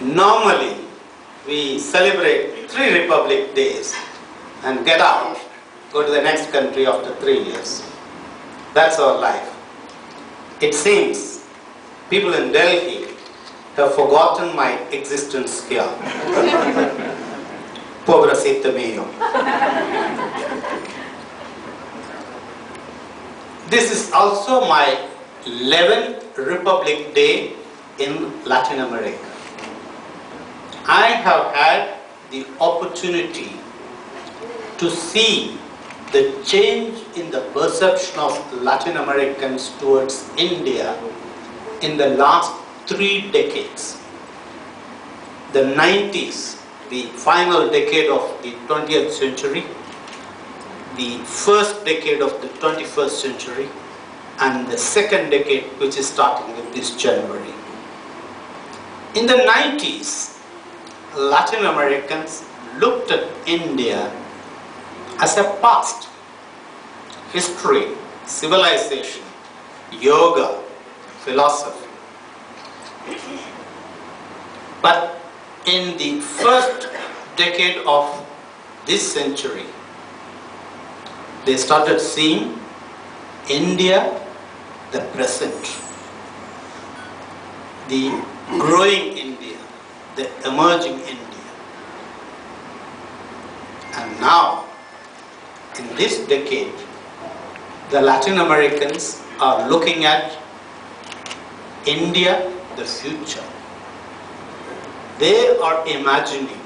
Normally, we celebrate 3 Republic Days and get out, go to the next country after 3 years. That's our life. It seems people in Delhi have forgotten my existence here. Pobrecito mío. This is also my 11th Republic Day in Latin America. I have had the opportunity to see the change in the perception of Latin Americans towards India in the last 3 decades. The 90s, the final decade of the 20th century, the first decade of the 21st century, and the second decade, which is starting with this January. In the 90s, Latin Americans looked at India as a past, history, civilization, yoga, philosophy. But in the first decade of this century, they started seeing India, the present, the growing India, the emerging India. And now, in this decade, the Latin Americans are looking at India, the future. They are imagining,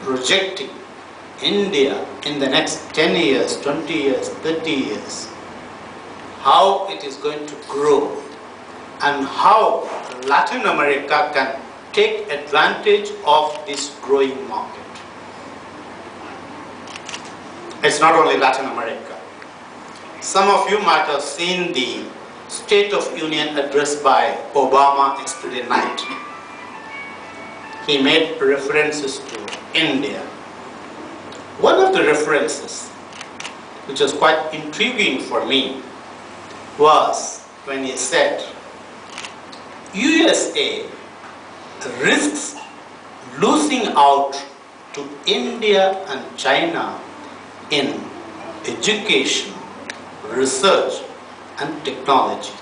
projecting India in the next 10 years, 20 years, 30 years, how it is going to grow and how Latin America can take advantage of this growing market. It's not only Latin America. Some of you might have seen the State of Union address by Obama yesterday night. He made references to India. One of the references, which was quite intriguing for me, was when he said, USA risks losing out to India and China in education, research, and technology.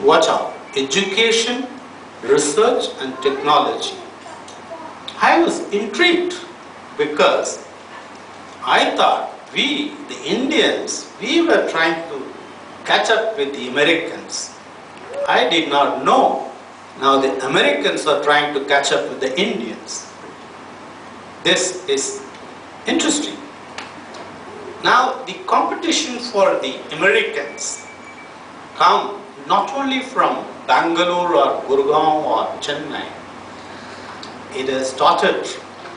Watch out. Education, research, and technology. I was intrigued because I thought we, the Indians, we were trying to catch up with the Americans. I did not know. Now the Americans are trying to catch up with the Indians. This is interesting. Now the competition for the Americans come not only from Bangalore or Gurgaon or Chennai. It has started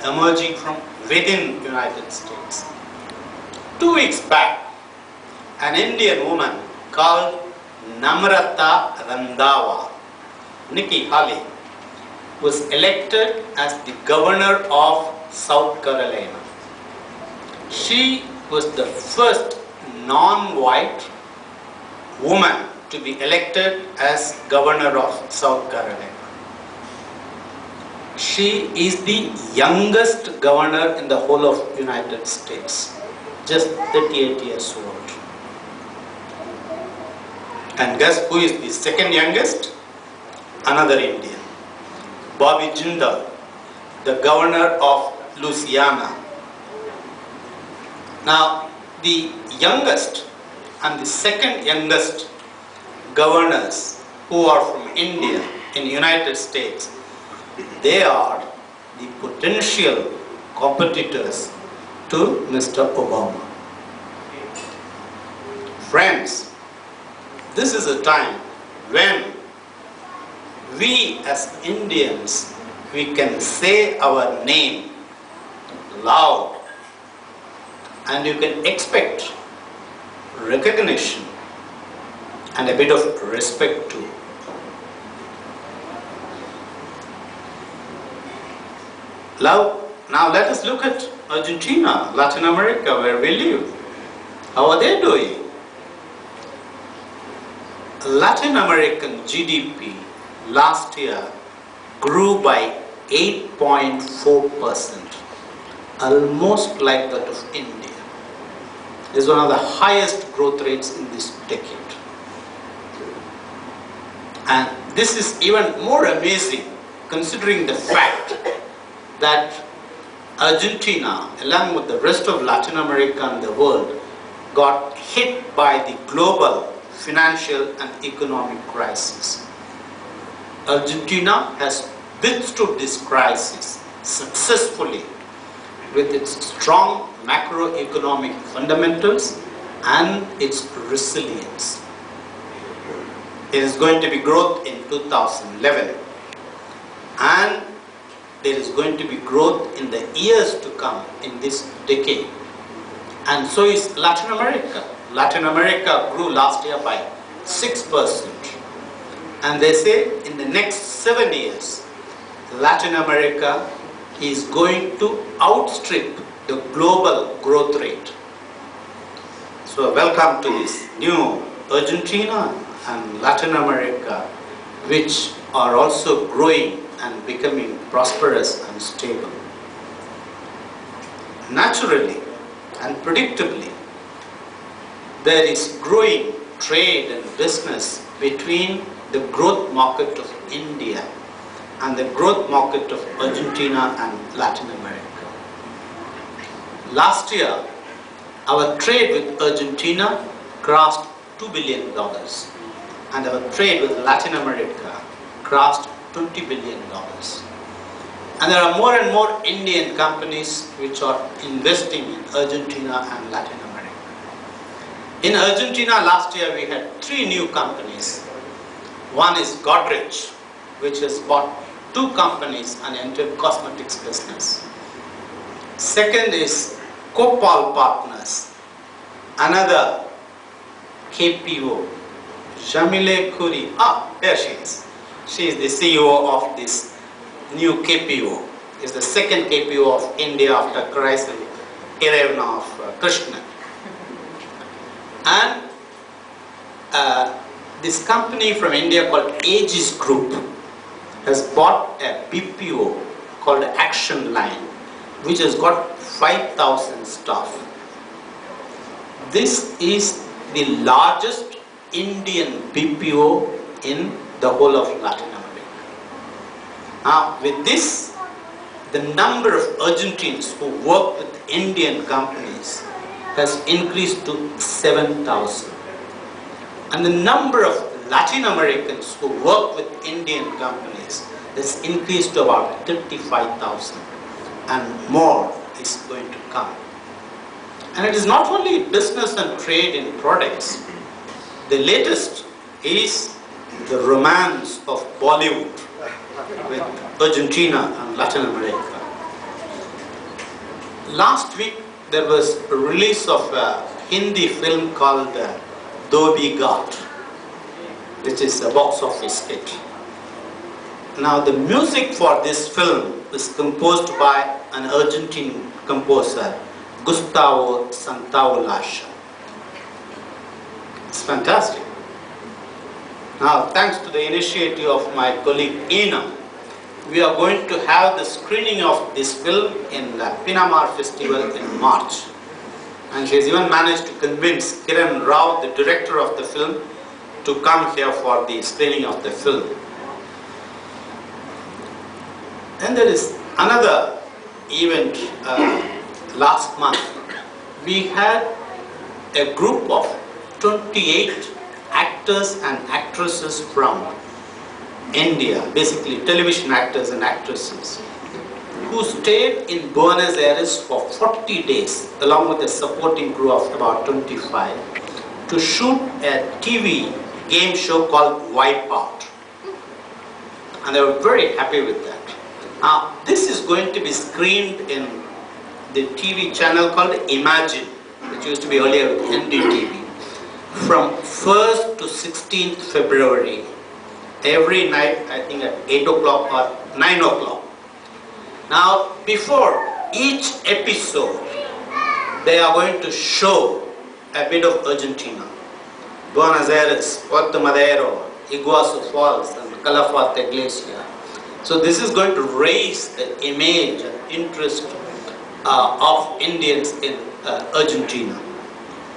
emerging from within the United States. 2 weeks back, an Indian woman called Namrata Randhawa, Nikki Haley, was elected as the governor of South Carolina. She was the first non-white woman to be elected as governor of South Carolina. She is the youngest governor in the whole of United States, just 38 years old. And guess who is the second youngest? Another Indian, Bobby Jindal, the governor of Louisiana. Now, the youngest and the second youngest governors who are from India in the United States, they are the potential competitors to Mr. Obama. Friends, this is a time when we as Indians, we can say our name loud and you can expect recognition and a bit of respect too. Now let us look at Argentina, Latin America, where we live. How are they doing? Latin American GDP last year grew by 8.4%, almost like that of India. It is one of the highest growth rates in this decade. And this is even more amazing considering the fact that Argentina, along with the rest of Latin America and the world, got hit by the global financial and economic crisis. Argentina has withstood this crisis successfully with its strong macroeconomic fundamentals and its resilience. There is going to be growth in 2011, and there is going to be growth in the years to come in this decade. And so is Latin America. Latin America grew last year by 6%. And they say in the next 7 years, Latin America is going to outstrip the global growth rate. So welcome to this new Argentina and Latin America, which are also growing and becoming prosperous and stable. Naturally and predictably, there is growing trade and business between the growth market of India and the growth market of Argentina and Latin America. Last year, our trade with Argentina crossed $2 billion, and our trade with Latin America crossed $20 billion. And there are more and more Indian companies which are investing in Argentina and Latin America. In Argentina last year we had 3 new companies. One is Godrej, which has bought 2 companies and entered cosmetics business. Second is Copal Partners, another KPO, Jamile Khoury. There she is. She is the CEO of this new KPO. It's the second KPO of India after Christ and Irevna of Krishna. And this company from India called Aegis Group has bought a BPO called Action Line, which has got 5,000 staff. This is the largest Indian BPO in the whole of Latin America. Now, with this, the number of Argentines who work with Indian companies has increased to 7,000. And the number of Latin Americans who work with Indian companies has increased to about 35,000, and more is going to come. And it is not only business and trade in products. The latest is the romance of Bollywood with Argentina and Latin America. Last week there was a release of a Hindi film called Do Bhi Got, which is a box office hit. Now the music for this film is composed by an Argentine composer, Gustavo Santaolalla. It's fantastic. Now, thanks to the initiative of my colleague Ina, we are going to have the screening of this film in the Pinamar Festival in March. And she has even managed to convince Kiran Rao, the director of the film, to come here for the screening of the film. Then there is another event last month. We had a group of 28 actors and actresses from India, basically television actors and actresses, who stayed in Buenos Aires for 40 days along with a supporting crew of about 25 to shoot a TV game show called Wipeout. And they were very happy with that. Now, this is going to be screened in the TV channel called Imagine, which used to be earlier with NDTV, from 1st to 16th February, every night, I think at 8 o'clock or 9 o'clock. Now, before each episode, they are going to show a bit of Argentina. Buenos Aires, Puerto Madero, Iguazu Falls, and Calafate Glacier. So this is going to raise the image and interest of Indians in Argentina.